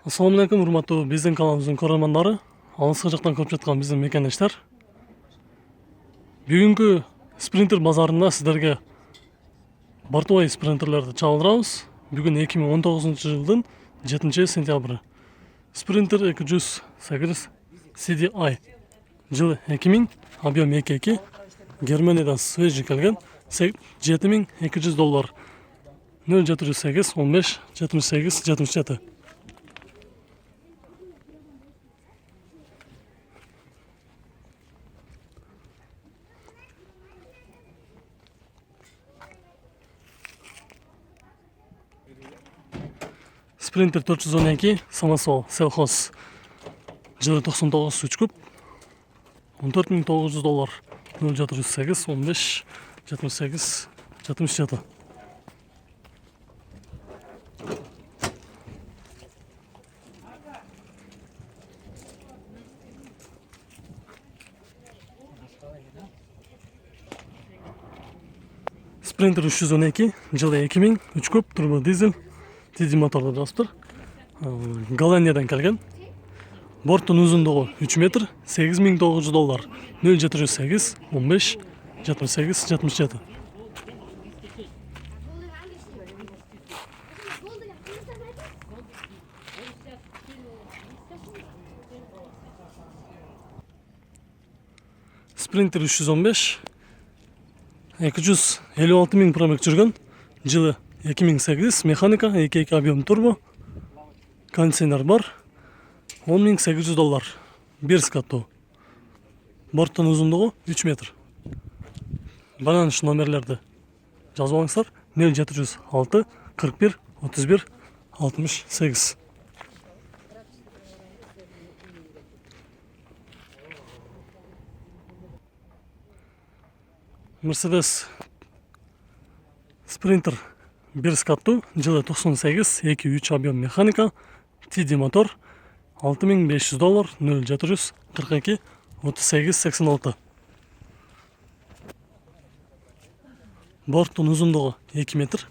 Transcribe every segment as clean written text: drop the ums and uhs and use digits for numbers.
Assalamu alaikum, урматтуу биздин каналыбыздын көрөрмандары, алыскы жактан көрүп жаткан биздин мекендештер. Бүгүнкү спринтер базарында сиздерге Бортовой спринтерлерди чагылдырабыз. Бүгүн 2019 жылдын 7 сентябры. Спринтер 208 CDI жылы 2000, объем 2.2, Германиядан свежий келген, $7200. 0708 15 78 77. Спринтер 412 самосвал селхоз жылы 99 3 куб, $14900. 0708 15 78 77. Спринтер 312 жылы 2000 3 куб, турбо дизель, TD моторлы жасыптыр. Голландиядан келген. Борттун узундугу 3 метр, $8900. 0708 15 78 77. Спринтер 315 256 000 пробег жүргөн, жылы 2008, механика, 2.2 объем турбо, кондиционер бар, $10800. Бир скаттуу. Борттун узундугу 3 метр. Байланыш номерлерди жазып алыңыздар. 0706 41 31 68. Mercedes Sprinter 1 скаттуу, жылы 98, 2.3 объем механика, TD мотор, $6500. 0742 38 86. Борттун узундугу 2 метр.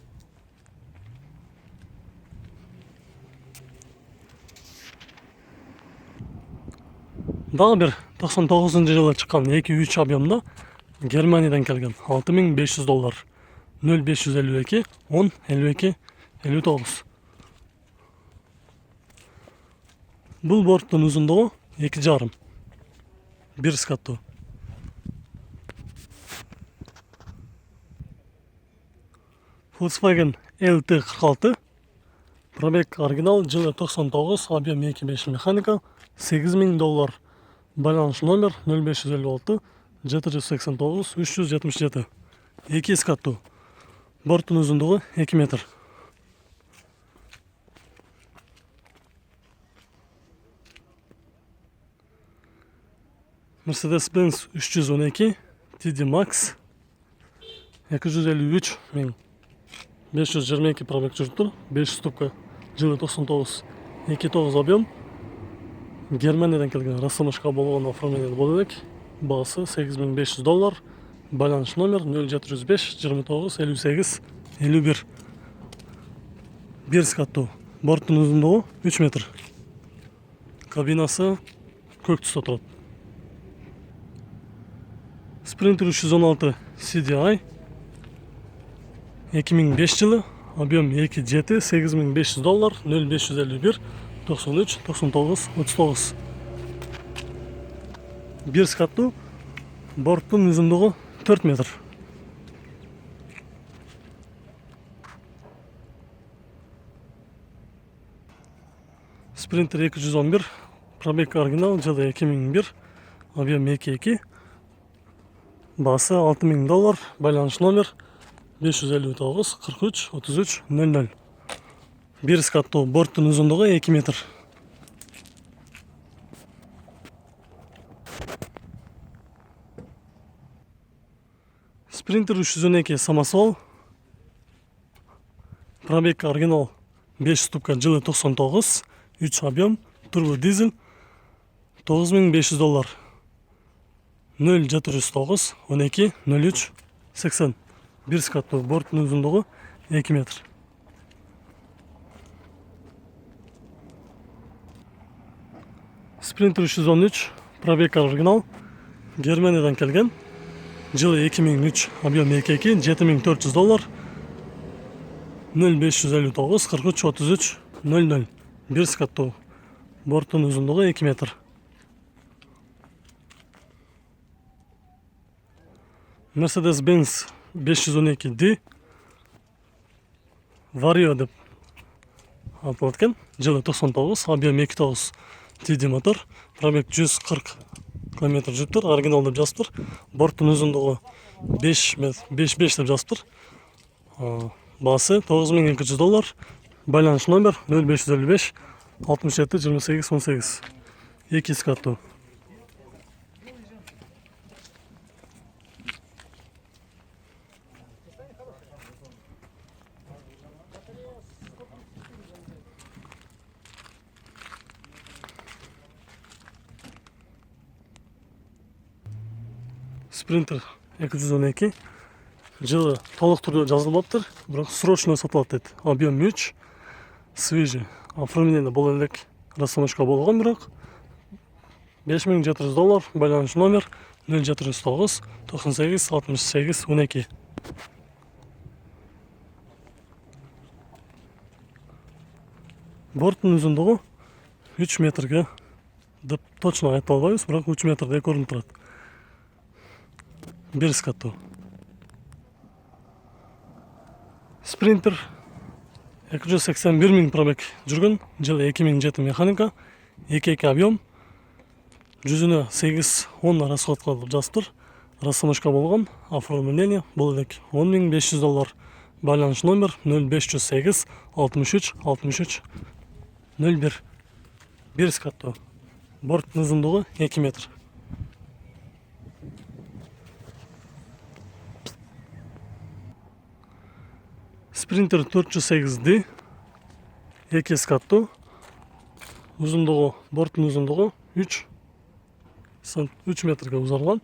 Дагы бир 99-жылы чыккан 2.3 объемда Германиядан келген, $6500. 0552 10 52 59. Бул борттун узундугу 2,5. Бир скаттуу. Volkswagen LT46 пробег оригинал, жылы 99, объем 2.5 механика, $8000. Байланыш номер 0556 789 377. 2 скаттуу. Борттун узундугу 2 метр. Mercedes-Benz 312 TD Max 253 522 пробег жүрүптүр. 5 ступка, жылы 99, 2.9 объем. Германиядан келген, рассамашка болгон оформление болот элек. Баасы $8500. Байланыш номер 0705 29 58 51. Бир скаттуу. Борттун узундугу 3 метр. Кабинасы көк түстө турат. Sprinter 316 CDI 2005 жылы, объем 2.7, $8500. 0551 93 99 39. Бир скаттуу. Борттун узундугу 4 метр. Sprinter 211 пробег оригинал, жылы 2001, объем 2.2, баасы $6000. Байланыш номер 559 43 33 00. Бир скаттуу. Борттун узундугу 2 метр. Sprinter 312 самосвал пробег оригинал, 5 ступка, жылы 99, 3 объем, турбо дизель, $9500. 0709 12 03 80. Бир скаттуу. Борттун узундугу 2 метр. Sprinter 313, пробег оригинал, Германиядан келген. Жылы 2003, объем 2.2, $7400, 0559 43 33 00. Bir скаттуу. Борттун узундугу 2 метр. Mercedes-Benz 512D Vario деп аталат экен. Жылы 99, объем 2.9 TD мотор, пробег 140 км жүрүптүр, оригинал деп жазыптыр. Борттун узундугу 5 метр, 5 деп жазыптыр. Баасы $9200. Байланыш номер 0555 67 28 18. 2 скаттуу. Sprinter 212. Жылы толық түрде жазылбаптыр, бірақ срочно сатылат дейт. Объем 3, свежий. Оформление бол элек, расстановка болгон, бирок $5700. Байланыш номер 0709 98 68 12. Борттун узундугу 3 метрге деп точно айта албайбыз, бирок 3 метрдей көрүнүп турат. Bir скаттуу. Sprinter 281 000 пробег жүргөн, жылы 2007 механика, 2.2 объем, жүзүнө 8-10 расход кылып жазыптыр. Расстановка болгон, оформление бул элек $10.500. Байланыш номер 0508 63 63 01. Bir скаттуу. Борттун узундугу 2 метр. Sprinter 408D 2 скаттуу. Узундугу, борттун узундугу 3 метрге узарган.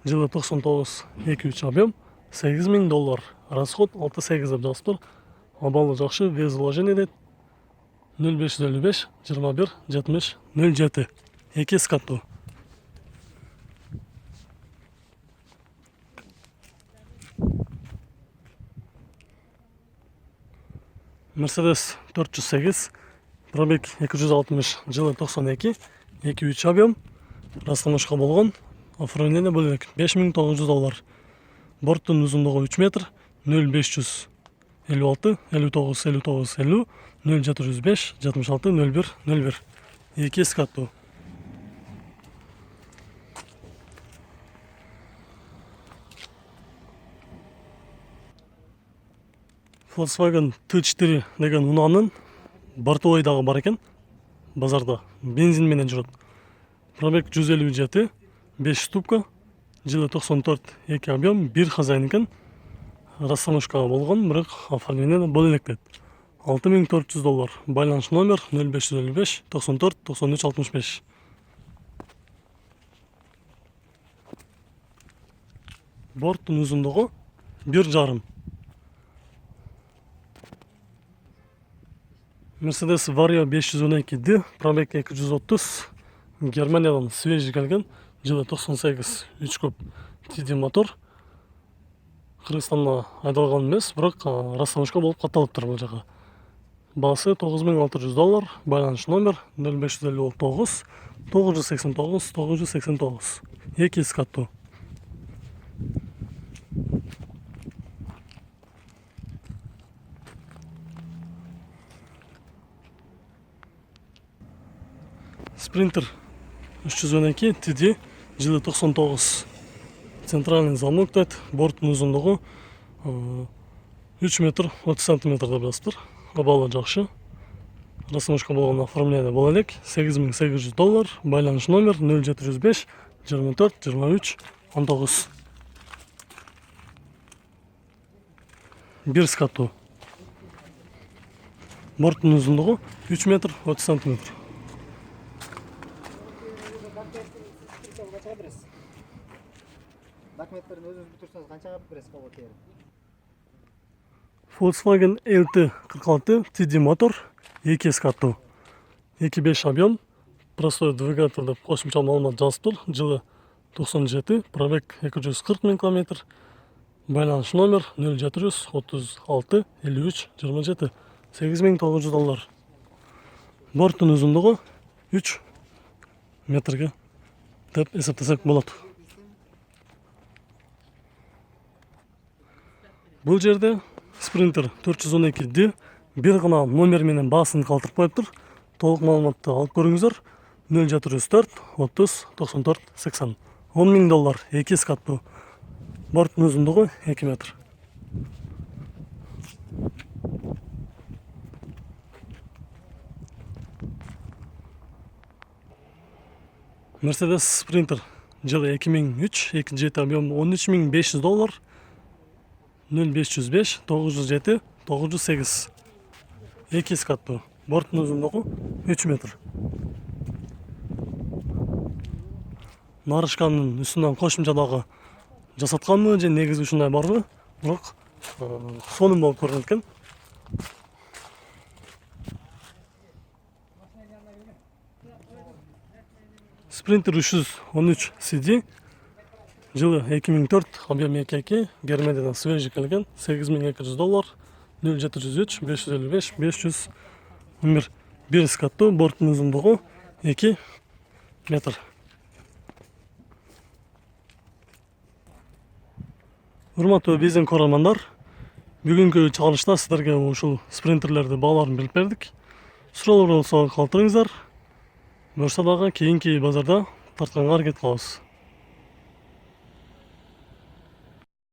Жылы 99, 2.3 объем, $8000. Расход 6.8 деп жазыптыр. Абалы жакшы, без вложения дейт. 0555 21 70 07. 2 скаттуу. Mercedes 408, пробег 260, жылы 92, 2.3 объем, расстановка болгон, оформление бул элек $5900. Борттун узундугу 3 метр, 0556 59 59 50 0705 76 01 01. 2 скаттуу. Volkswagen T4 деген унаанын бортовой дагы бар экен. Базарда бензин менен жүрөт. Пробег 157, 5 ступка, жылы 94, 2 объем, 1 хозяин экен. Расстановка болгон, бирок оформление бол элек дейт. $6400. Байланыш номер 0555 94 93 65. Борттун узундугу 1,5. Mercedes Vario 512D, пробег 230, Германиядан свежий келген, жылы 98, 3 көп TD мотор. Кыргызстанга айдалган эмес, бирок расстановка болуп катталыптыр бул жака. Баасы $9600. Байланыш номер 0559 989 989. 2 скаттуу. Sprinter 312 TD, жылы 99, центральный замок дейт. Борттун узундугу 3 метр 30 сантиметр деп жазыптыр. Абалы жакшы. Расстановка болгон, оформление бол элек $8800. Байланыш номер 0705 24 23 19. Bir скаттуу. Борттун узундугу 3 метр 30 сантиметр. Документтерин өзүңүз бүтүрсөңүз канчага бересиз болот? Volkswagen LT 46 TD мотор, 2 скаттуу, 2.5 объем, простой двигатель деп кошумча маалымат жазыптыр. Жылы 97, пробег 240 000 км. Байланыш номер 0736 53 27. $8900. Борттун узундугу 3 метрге деп эсептесек болот. Бул жерде Sprinter 412D бир гана номер менен баасын калтырып коюптур. Толук маалыматты алып көрүңүздөр. 0704 30 94 80. $10,000 2 скаттуу. Борттун узундугу 2 метр. Mercedes Sprinter жылы 2003, 2 жети объем $13,500. 0505 907 908. 2 скаттуу. Борттун узундугу 3 метр. Нарышканын үстүнөн кошумча дагы жасатканмы же негизи ушундай барбы? Бирок сонун болуп көрүнөт экен. Sprinter 313 CD жылы 2004, объем 2.2, Германиядан свежий келген, $8200. 0703 555 500 номер 1 скаттуу. Борттун узундугу 2 метр. Урматтуу биздин көрөрмандар, бүгүнкү чыгарылышта сиздерге ушул спринтерлерди бааларын билип бердик. Суроолор болсо калтырыңыздар. Болсо дагы кийинки базарда тартканга аракет кылабыз.